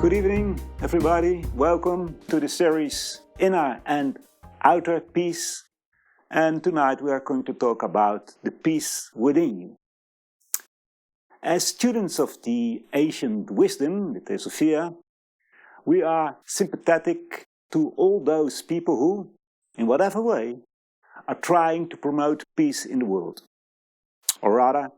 Good evening, everybody. Welcome to the series Inner and Outer Peace. And tonight we are going to talk about the peace within you. As students of the ancient wisdom, the Theosophical, we are sympathetic to all those people who, in whatever way, are trying to promote peace in the world. Or rather,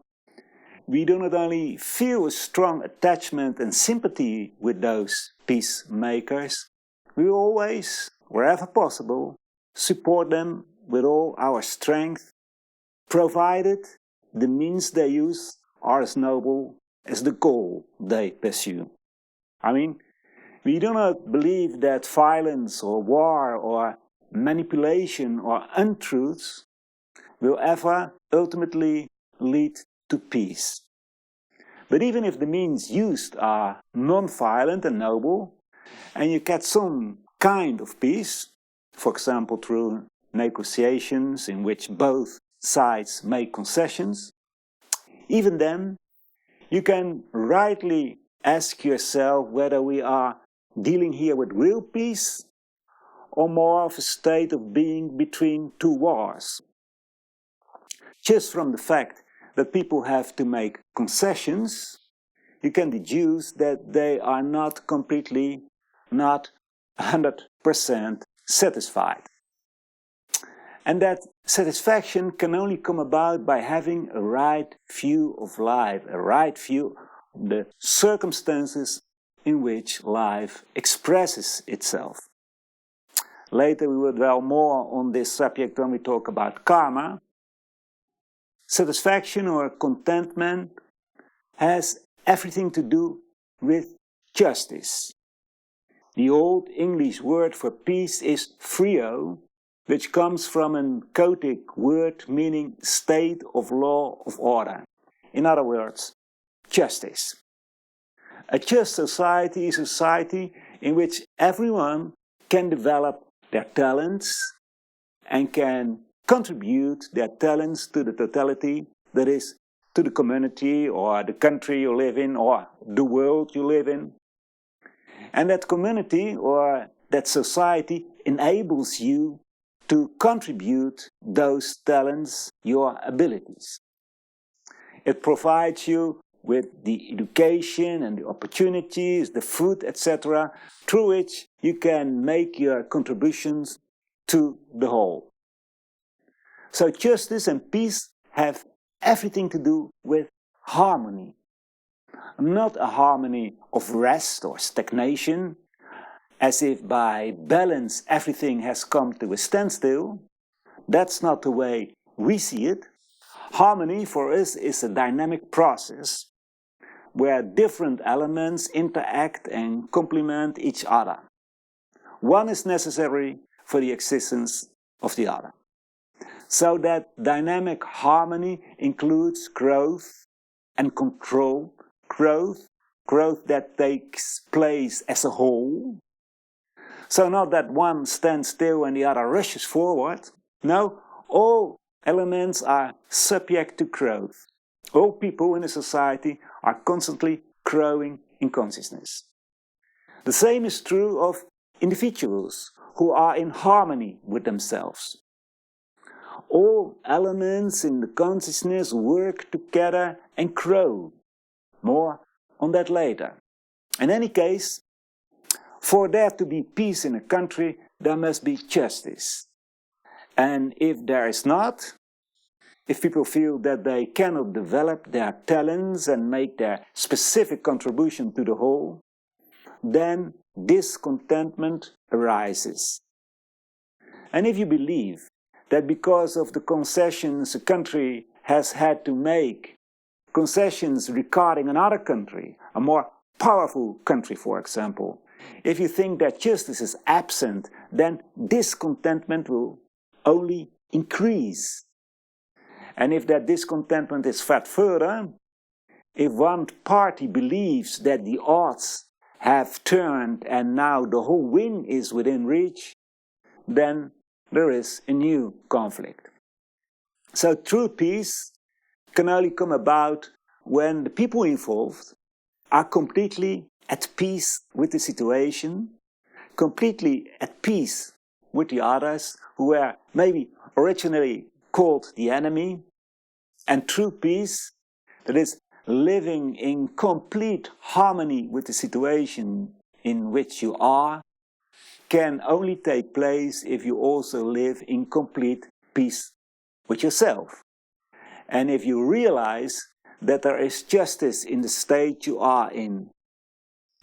we do not only feel a strong attachment and sympathy with those peacemakers, we always, wherever possible, support them with all our strength, provided the means they use are as noble as the goal they pursue. I mean, we do not believe that violence or war or manipulation or untruths will ever ultimately lead to peace. But even if the means used are non-violent and noble, and you get some kind of peace, for example through negotiations in which both sides make concessions, even then you can rightly ask yourself whether we are dealing here with real peace or more of a state of being between two wars. Just from the fact that people have to make concessions, you can deduce that they are not completely, not 100% satisfied. And that satisfaction can only come about by having a right view of life, a right view of the circumstances in which life expresses itself. Later we will dwell more on this subject when we talk about karma. Satisfaction or contentment has everything to do with justice. The old English word for peace is vreo, which comes from an Celtic word meaning state of law of order. In other words, justice. A just society is a society in which everyone can develop their talents and can contribute their talents to the totality, that is, to the community or the country you live in or the world you live in. And that community or that society enables you to contribute those talents, your abilities. It provides you with the education and the opportunities, the food, etc., through which you can make your contributions to the whole. So justice and peace have everything to do with harmony. Not a harmony of rest or stagnation, as if by balance everything has come to a standstill. That's not the way we see it. Harmony for us is a dynamic process where different elements interact and complement each other. One is necessary for the existence of the other. So that dynamic harmony includes growth and control. Growth that takes place as a whole. So not that one stands still and the other rushes forward. No, all elements are subject to growth. All people in a society are constantly growing in consciousness. The same is true of individuals who are in harmony with themselves. All elements in the consciousness work together and grow. More on that later. In any case, for there to be peace in a country, there must be justice. And if there is not, if people feel that they cannot develop their talents and make their specific contribution to the whole, then discontentment arises. And if you believe that because of the concessions a country has had to make, concessions regarding another country, a more powerful country for example, if you think that justice is absent, then discontentment will only increase. And if that discontentment is fed further, if one party believes that the odds have turned and now the whole win is within reach, then there is a new conflict. So true peace can only come about when the people involved are completely at peace with the situation, completely at peace with the others who were maybe originally called the enemy, and true peace, that is living in complete harmony with the situation in which you are, can only take place if you also live in complete peace with yourself. And if you realize that there is justice in the state you are in.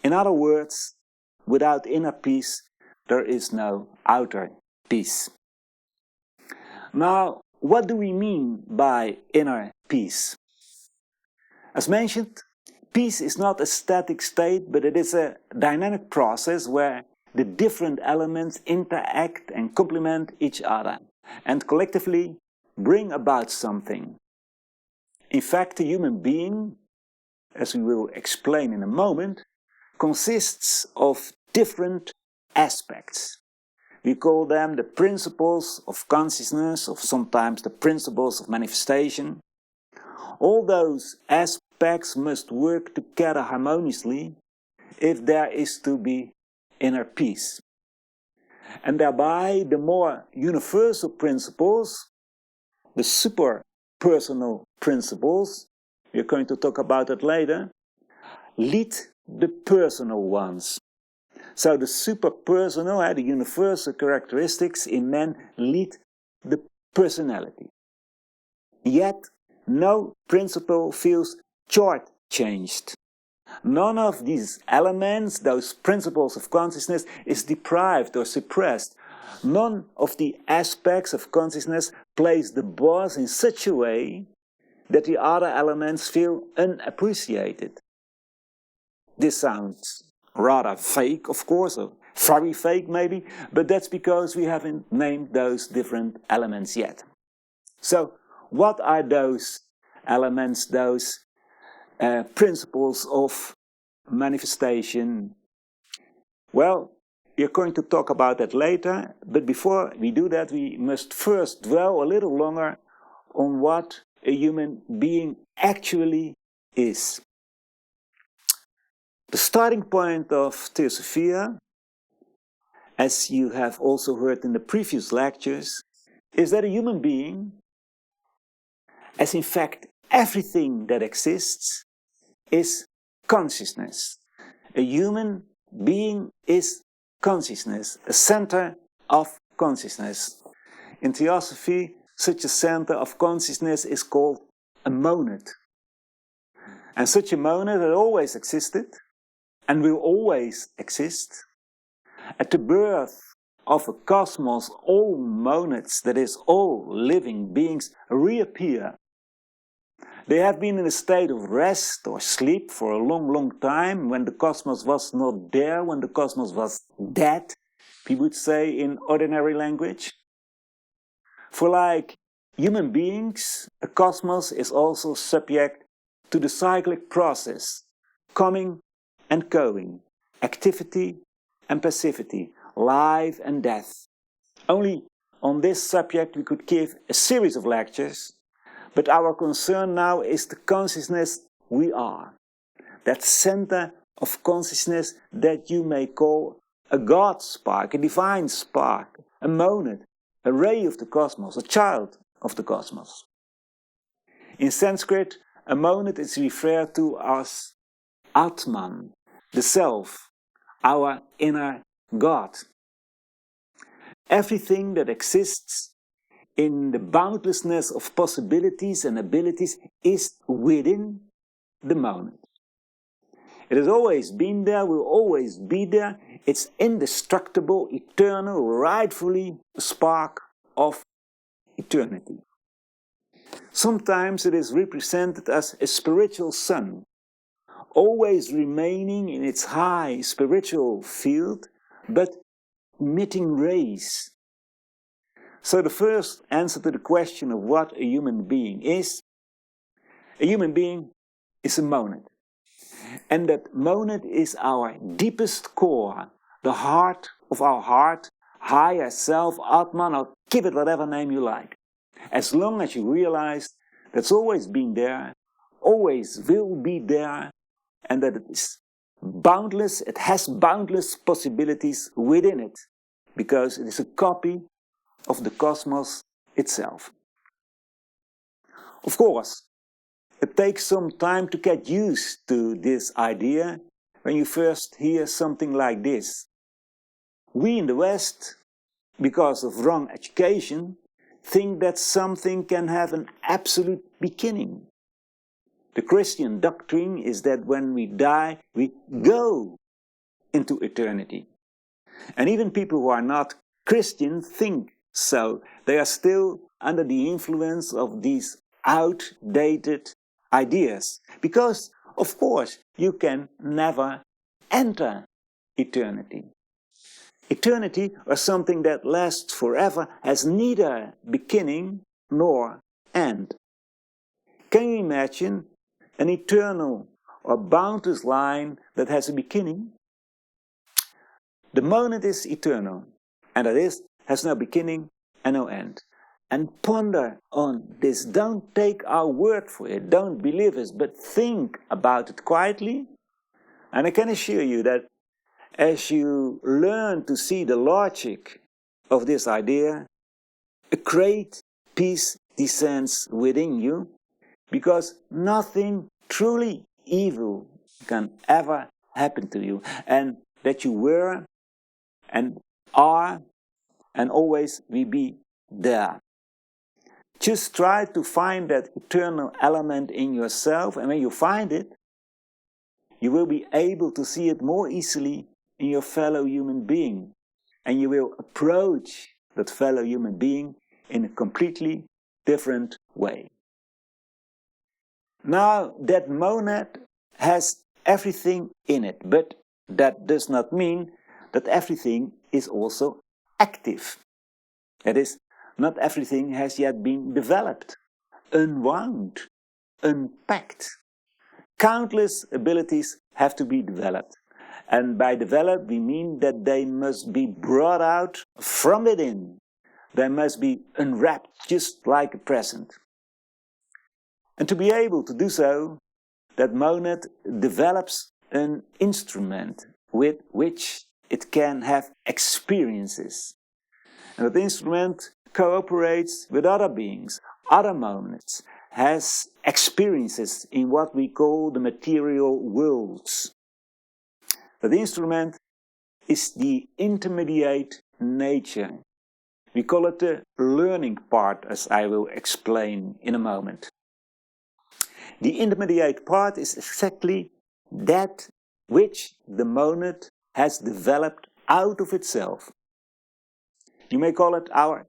In other words, without inner peace, there is no outer peace. Now, what do we mean by inner peace? As mentioned, peace is not a static state, but it is a dynamic process where the different elements interact and complement each other and collectively bring about something. In fact, a human being, as we will explain in a moment, consists of different aspects. We call them the principles of consciousness, or sometimes the principles of manifestation. All those aspects must work together harmoniously if there is to be inner peace. And thereby the more universal principles, the super-personal principles, we're going to talk about that later, lead the personal ones. So the super-personal, the universal characteristics in men lead the personality. Yet no principle feels short-changed. None of these elements, those principles of consciousness, is deprived or suppressed. None of the aspects of consciousness plays the boss in such a way that the other elements feel unappreciated. This sounds rather fake, of course, or very fake maybe, but that's because we haven't named those different elements yet. So, what are those elements, those principles of manifestation? Well, we're going to talk about that later, but before we do that, we must first dwell a little longer on what a human being actually is. The starting point of Theosophia, as you have also heard in the previous lectures, is that a human being, as in fact everything that exists, is consciousness. A human being is consciousness, a center of consciousness. In Theosophy, such a center of consciousness is called a monad. And such a monad had always existed and will always exist. At the birth of a cosmos, all monads, that is, all living beings, reappear. They have been in a state of rest or sleep for a long, long time, when the cosmos was not there, when the cosmos was dead, we would say in ordinary language. For like human beings, a cosmos is also subject to the cyclic process, coming and going, activity and passivity, life and death. Only on this subject we could give a series of lectures, but our concern now is the consciousness we are. That center of consciousness that you may call a God spark, a divine spark, a monad, a ray of the cosmos, a child of the cosmos. In Sanskrit, a monad is referred to as Atman, the self, our inner God. Everything that exists in the boundlessness of possibilities and abilities is within the monad. It has always been there, will always be there. It's indestructible, eternal, rightfully a spark of eternity. Sometimes it is represented as a spiritual sun, always remaining in its high spiritual field, but emitting rays. So the first answer to the question of what a human being is a monad. And that monad is our deepest core, the heart of our heart, higher self, Atman, or give it whatever name you like. As long as you realize that's always been there, always will be there, and that it is boundless, it has boundless possibilities within it, because it is a copy of the cosmos itself. Of course, it takes some time to get used to this idea when you first hear something like this. We in the West, because of wrong education, think that something can have an absolute beginning. The Christian doctrine is that when we die, we go into eternity. And even people who are not Christian think so. They are still under the influence of these outdated ideas. Because, of course, you can never enter eternity. Eternity, or something that lasts forever, has neither beginning nor end. Can you imagine an eternal or boundless line that has a beginning? The monad is eternal, and that is, has no beginning and no end. And ponder on this. Don't take our word for it, don't believe us, but think about it quietly. And I can assure you that as you learn to see the logic of this idea, a great peace descends within you, because nothing truly evil can ever happen to you, and that you were and are and always will be there. Just try to find that eternal element in yourself, and when you find it, you will be able to see it more easily in your fellow human being, and you will approach that fellow human being in a completely different way. Now, that monad has everything in it, but that does not mean that everything is also active. That is, not everything has yet been developed, unwound, unpacked. Countless abilities have to be developed. And by developed, we mean that they must be brought out from within. They must be unwrapped just like a present. And to be able to do so, that monad develops an instrument with which it can have experiences. And that instrument cooperates with other beings, other monads, has experiences in what we call the material worlds. That instrument is the intermediate nature. We call it the learning part, as I will explain in a moment. The intermediate part is exactly that which the monad has developed out of itself. You may call it our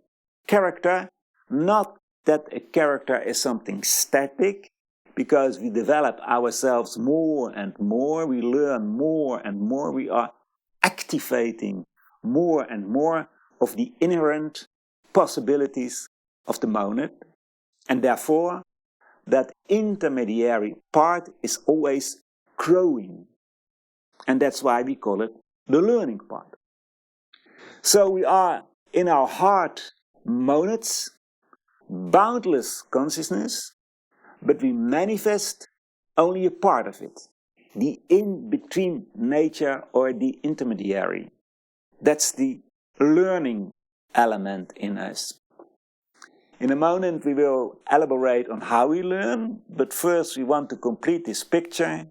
character, not that a character is something static, because we develop ourselves more and more, we learn more and more, we are activating more and more of the inherent possibilities of the monad, and therefore that intermediary part is always growing. And that's why we call it the learning part. So we are in our heart monads, boundless consciousness, but we manifest only a part of it, the in-between nature or the intermediary. That's the learning element in us. In a moment we will elaborate on how we learn, but first we want to complete this picture.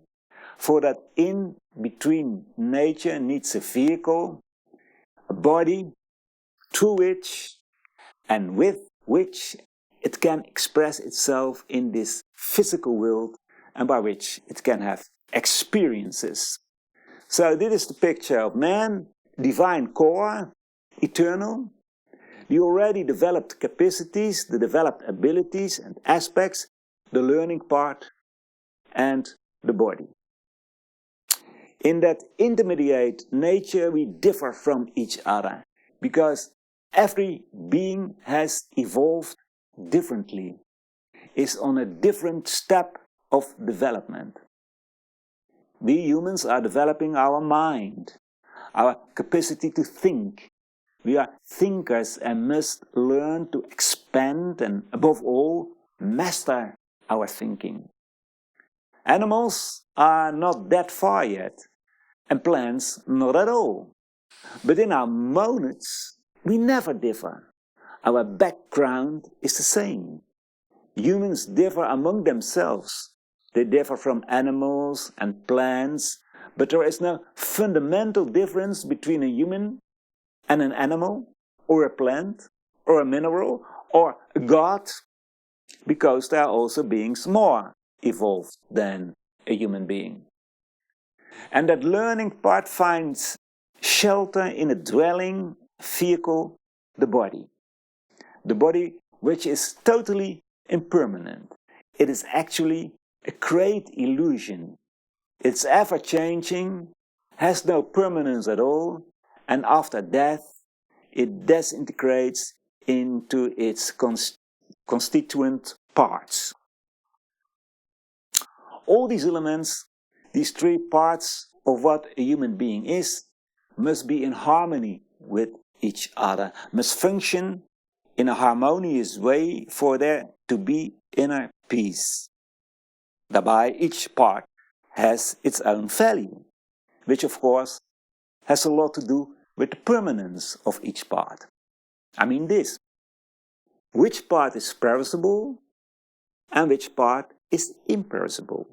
For that in-between nature needs a vehicle, a body, through which and with which it can express itself in this physical world, and by which it can have experiences. So this is the picture of man, divine core, eternal, the already developed capacities, the developed abilities and aspects, the learning part, and the body. In that intermediate nature we differ from each other, because every being has evolved differently, is on a different step of development. We humans are developing our mind, our capacity to think. We are thinkers and must learn to expand and, above all, master our thinking. Animals are not that far yet. and plants not at all. But in our monads, we never differ. Our background is the same. Humans differ among themselves. They differ from animals and plants, but there is no fundamental difference between a human and an animal, or a plant, or a mineral, or a god, because they are also beings more evolved than a human being. And that learning part finds shelter in a dwelling vehicle, the body. The body which is totally impermanent. It is actually a great illusion. It's ever-changing, has no permanence at all, and after death, it disintegrates into its constituent parts. All these elements, these three parts of what a human being is, must be in harmony with each other, must function in a harmonious way for there to be inner peace. Thereby, each part has its own value, which of course has a lot to do with the permanence of each part. I mean this, which part is perishable and which part is imperishable.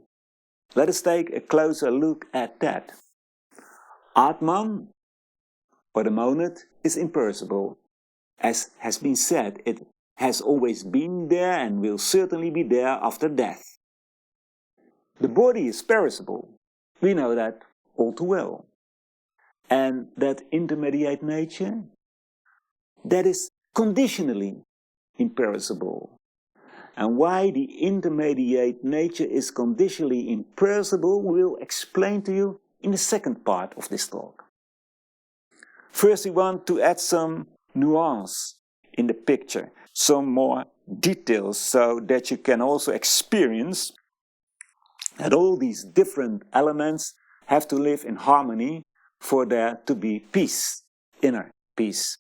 Let us take a closer look at that. Atman, or the monad, is imperishable. As has been said, it has always been there and will certainly be there after death. The body is perishable. We know that all too well. And that intermediate nature, that is conditionally imperishable. And why the intermediate nature is conditionally imperishable, we'll explain to you in the second part of this talk. First, we want to add some nuance in the picture, some more details, so that you can also experience that all these different elements have to live in harmony for there to be peace, inner peace.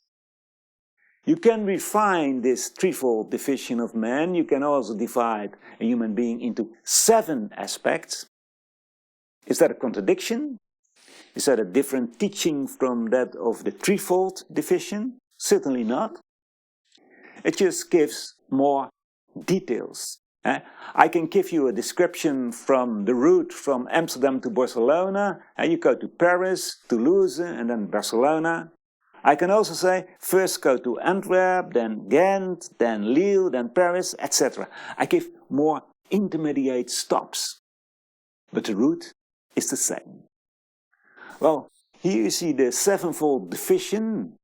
You can refine this threefold division of man. You can also divide a human being into 7 aspects. Is that a contradiction? Is that a different teaching from that of the threefold division? Certainly not. It just gives more details. I can give you a description from the route from Amsterdam to Barcelona. You go to Paris, Toulouse, and then Barcelona. I can also say, first go to Antwerp, then Ghent, then Lille, then Paris, etc. I give more intermediate stops, but the route is the same. Well, here you see the 7-fold division,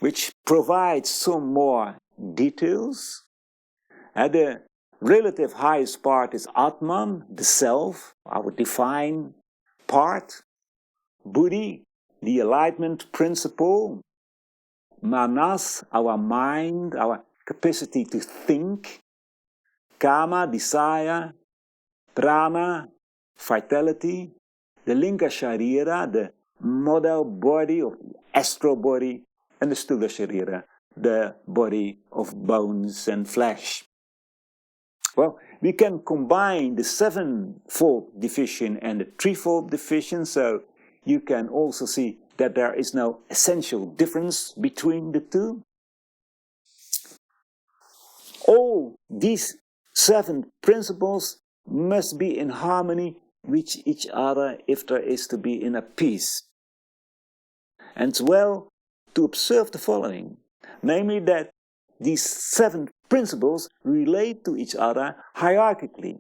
which provides some more details. The relative highest part is Atman, the self, our divine part. Buddhi, the enlightenment principle. Manas, our mind, our capacity to think. Kama, desire. Prana, vitality. The Linga Sharira, the model body of the astral body. And the Sthula Sharira, the body of bones and flesh. Well, we can combine the 7-fold division and the 3-fold division, so you can also see that there is no essential difference between the two. All these 7 principles must be in harmony with each other if there is to be inner peace. And it's well to observe the following, namely that these 7 principles relate to each other hierarchically.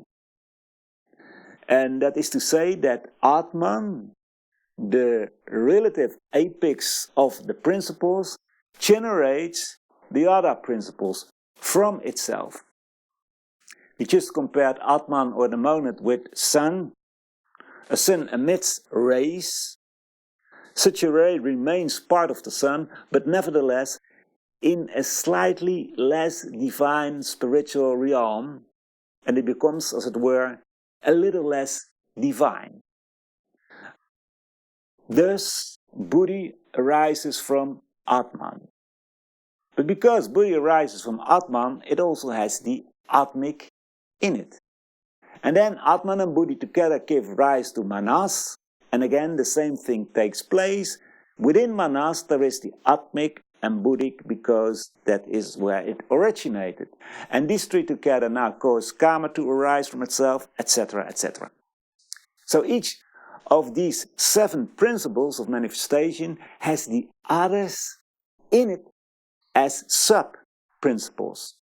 And that is to say that Atman, the relative apex of the principles, generates the other principles from itself. We just compared Atman or the monad with sun. A sun emits rays. Such a ray remains part of the sun, but nevertheless in a slightly less divine spiritual realm, and it becomes, as it were, a little less divine. Thus, Buddhi arises from Atman. But because Buddhi arises from Atman, it also has the Atmic in it. And then Atman and Buddhi together give rise to Manas, and again the same thing takes place. Within Manas there is the Atmic and Buddhic, because that is where it originated. And these three together now cause karma to arise from itself, etc., etc. So each of these 7 principles of manifestation has the others in it as sub-principles.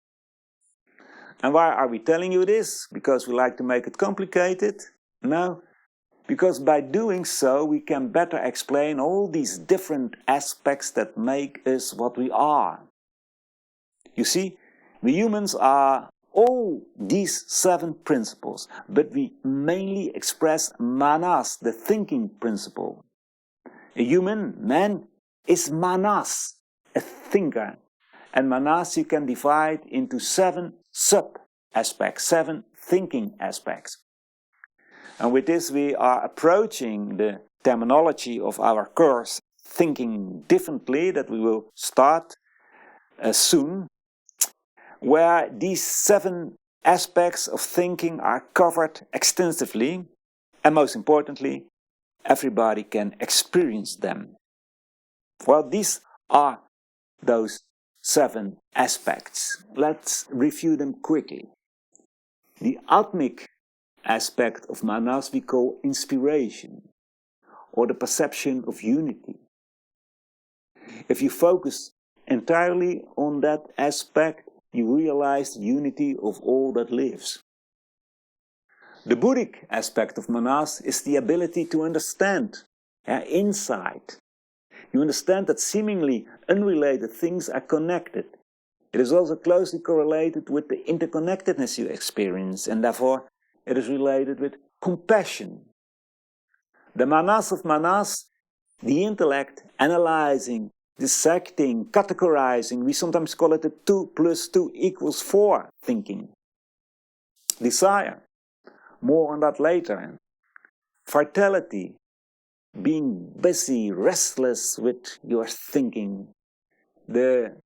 And why are we telling you this? Because we like to make it complicated? No. Because by doing so, we can better explain all these different aspects that make us what we are. You see, we humans are all these 7 principles, but we mainly express manas, the thinking principle. A human, man, is manas, a thinker. And manas you can divide into 7 sub-aspects, 7 thinking aspects. And with this we are approaching the terminology of our course Thinking Differently, that we will start soon, where these 7 aspects of thinking are covered extensively, and most importantly, everybody can experience them. Well, these are those 7 aspects. Let's review them quickly. The Atmic aspect of manas we call inspiration, or the perception of unity. If you focus entirely on that aspect, you realize the unity of all that lives. The Buddhic aspect of manas is the ability to understand, insight. You understand that seemingly unrelated things are connected. It is also closely correlated with the interconnectedness you experience, and therefore it is related with compassion. The manas of manas, the intellect, analyzing, dissecting, categorizing, we sometimes call it the 2 + 2 = 4 thinking. Desire, more on that later. Vitality, being busy, restless with your thinking. The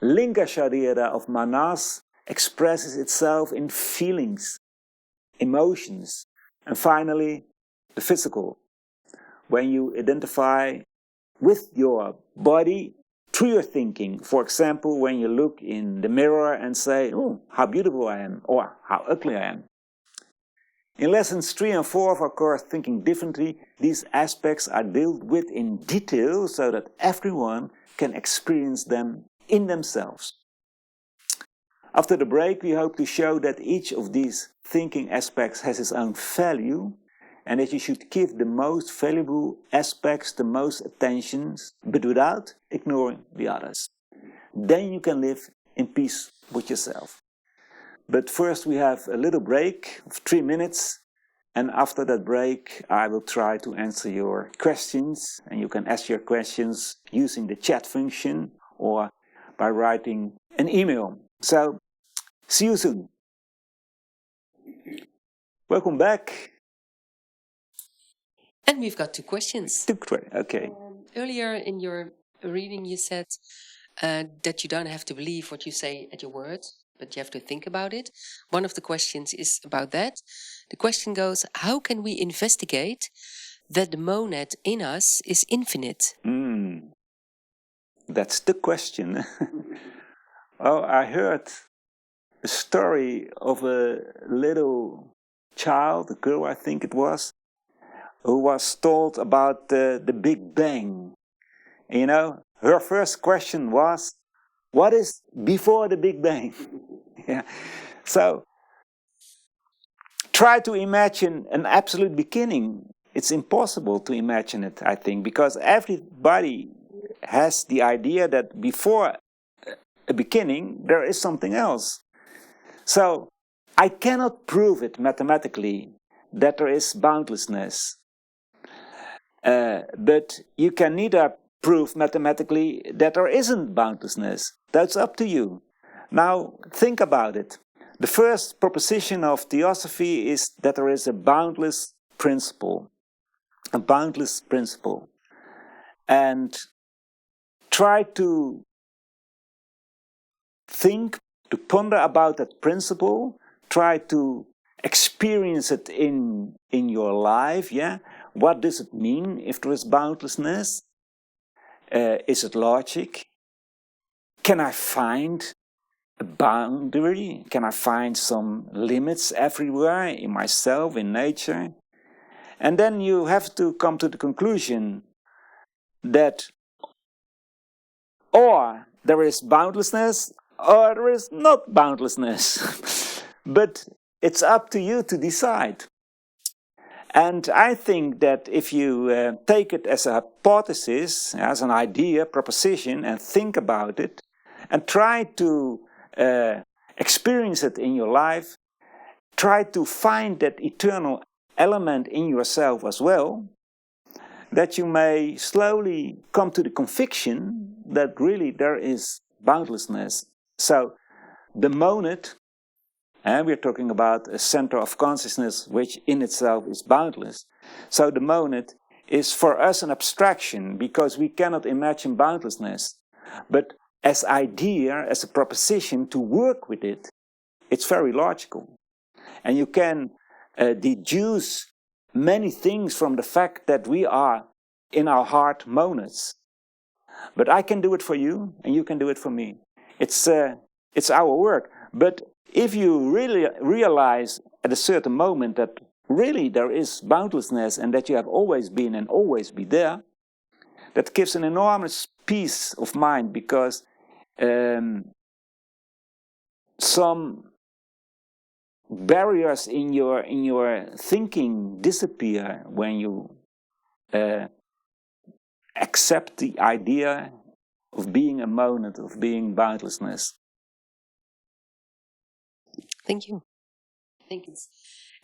Linga Sharira of manas expresses itself in feelings, emotions, and finally the physical, when you identify with your body through your thinking. For example, when you look in the mirror and say, "Oh, how beautiful I am," or "how ugly I am." In lessons 3 and 4 of our course Thinking Differently, these aspects are dealt with in detail so that everyone can experience them in themselves. After the break, we hope to show that each of these thinking aspects has its own value, and that you should give the most valuable aspects the most attention, but without ignoring the others. Then you can live in peace with yourself. But first we have a little break of 3 minutes, and after that break I will try to answer your questions, and you can ask your questions using the chat function or by writing an email. So, see you soon. Welcome back. And we've got 2 questions. Okay. Earlier in your reading you said that you don't have to believe what you say at your word, but you have to think about it. One of the questions is about that. The question goes, how can we investigate that the monad in us is infinite? That's the question. Oh, I heard a story of a little child, a girl I think it was, who was told about the Big Bang. You know, her first question was, what is before the Big Bang? Yeah. So, try to imagine an absolute beginning. It's impossible to imagine it, I think, because everybody has the idea that before a beginning there is something else. So, I cannot prove it mathematically that there is boundlessness. But you can neither prove mathematically that there isn't boundlessness. That's up to you. Now, think about it. The first proposition of Theosophy is that there is a boundless principle. A boundless principle. And try to think, to ponder about that principle. Try to experience it in your life, yeah? what does it mean if there is boundlessness? Is it logic? Can I find a boundary? Can I find some limits everywhere in myself, in nature? And then you have to come to the conclusion that or there is boundlessness or there is not boundlessness. But it's up to you to decide. And I think that if you take it as a hypothesis, as an idea, proposition, and think about it, and try to experience it in your life, try to find that eternal element in yourself as well, that you may slowly come to the conviction that really there is boundlessness. So the monad, and we're talking about a center of consciousness which in itself is boundless. So the monad is for us an abstraction because we cannot imagine boundlessness. But as idea, as a proposition to work with it, it's very logical. And you can deduce many things from the fact that we are in our heart monads. But I can do it for you and you can do it for me. It's our work. But if you really realize at a certain moment that really there is boundlessness and that you have always been and always be there, that gives an enormous peace of mind because some barriers in your thinking disappear when you accept the idea of being a monad, of being boundlessness. Thank you. I think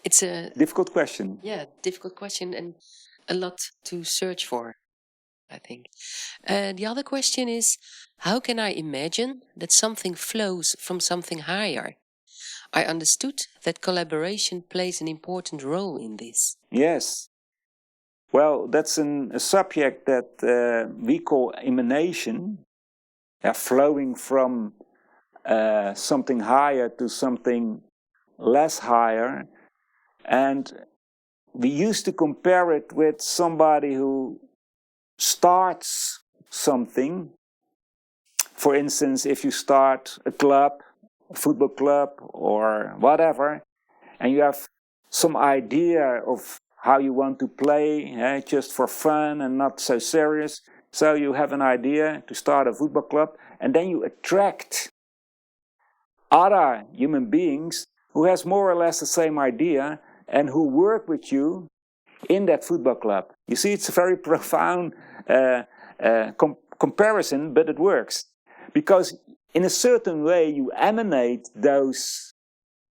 it's a difficult question. Yeah, difficult question and a lot to search for, I think. The other question is, how can I imagine that something flows from something higher? I understood that collaboration plays an important role in this. Yes. Well, that's a subject that we call emanation, flowing from something higher to something less higher. And we used to compare it with somebody who starts something. For instance, if you start a club, a football club or whatever, and you have some idea of how you want to play, just for fun and not so serious. So you have an idea to start a football club, and then you attract other human beings who has more or less the same idea and who work with you in that football club. You see, it's a very profound comparison, but it works. Because in a certain way you emanate those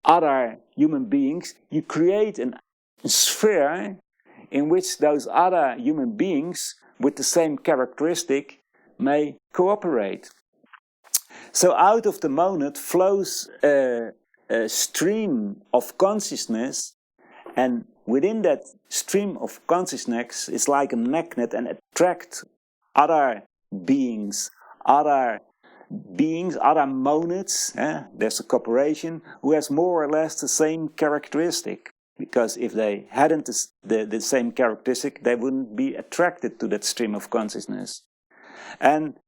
other human beings, you create a sphere in which those other human beings with the same characteristic may cooperate. So out of the monad flows a stream of consciousness, and within that stream of consciousness is like a magnet and attracts other beings, other monads. There's a cooperation who has more or less the same characteristic. Because if they hadn't the same characteristic, they wouldn't be attracted to that stream of consciousness. And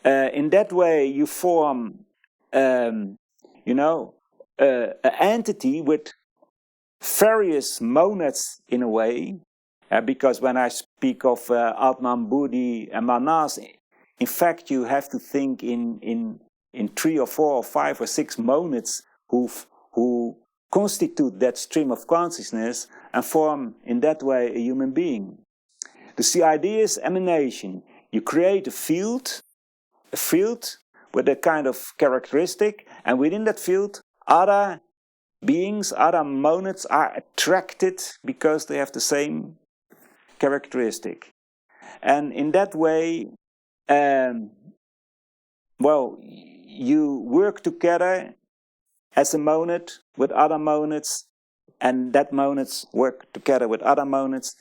in that way, you form, an entity with various monads in a way. Because when I speak of Atman, Buddhi, and Manas, in fact, you have to think in 3 or 4 or 5 or 6 monads who constitute that stream of consciousness and form in that way a human being. The idea is emanation. You create a field with a kind of characteristic, and within that field, other beings, other monads are attracted because they have the same characteristic. And in that way, you work together as a monad with other monads, and that monads work together with other monads.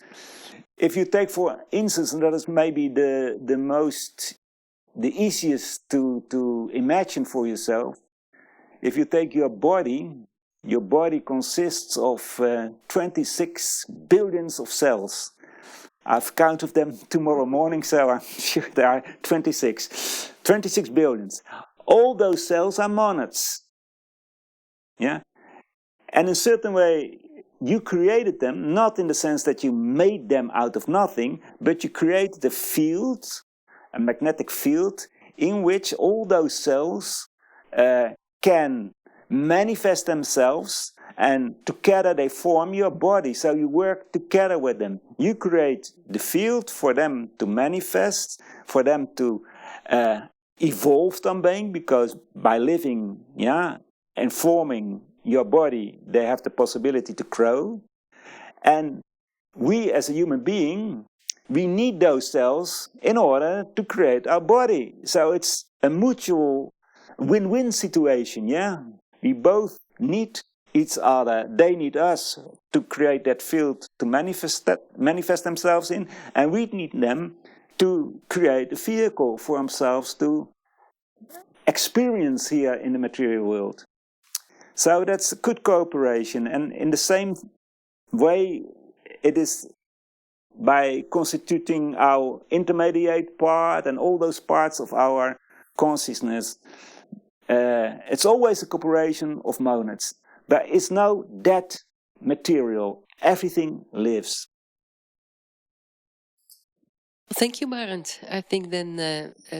If you take, for instance, and that is maybe the easiest to imagine for yourself, if you take your body consists of 26 billions of cells. I've counted them tomorrow morning, so I'm sure there are 26. 26 billions. All those cells are monads. Yeah? And in a certain way, you created them, not in the sense that you made them out of nothing, but you created a field, a magnetic field, in which all those cells can manifest themselves, and together they form your body. So you work together with them. You create the field for them to manifest, for them to evolve também, because by living, yeah, and forming your body, they have the possibility to grow. And we as a human being, we need those cells in order to create our body. So it's a mutual win-win situation, yeah? We both need each other. They need us to create that field to manifest themselves in, and we need them to create a vehicle for themselves to experience here in the material world. So that's good cooperation, and in the same way it is by constituting our intermediate part and all those parts of our consciousness. It's always a cooperation of monads. There is no dead material. Everything lives. Thank you, Barend. I think then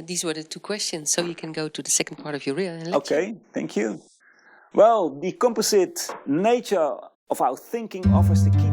these were the two questions, so you can go to the second part of your lecture. Okay, thank you. Well, the composite nature of our thinking offers the key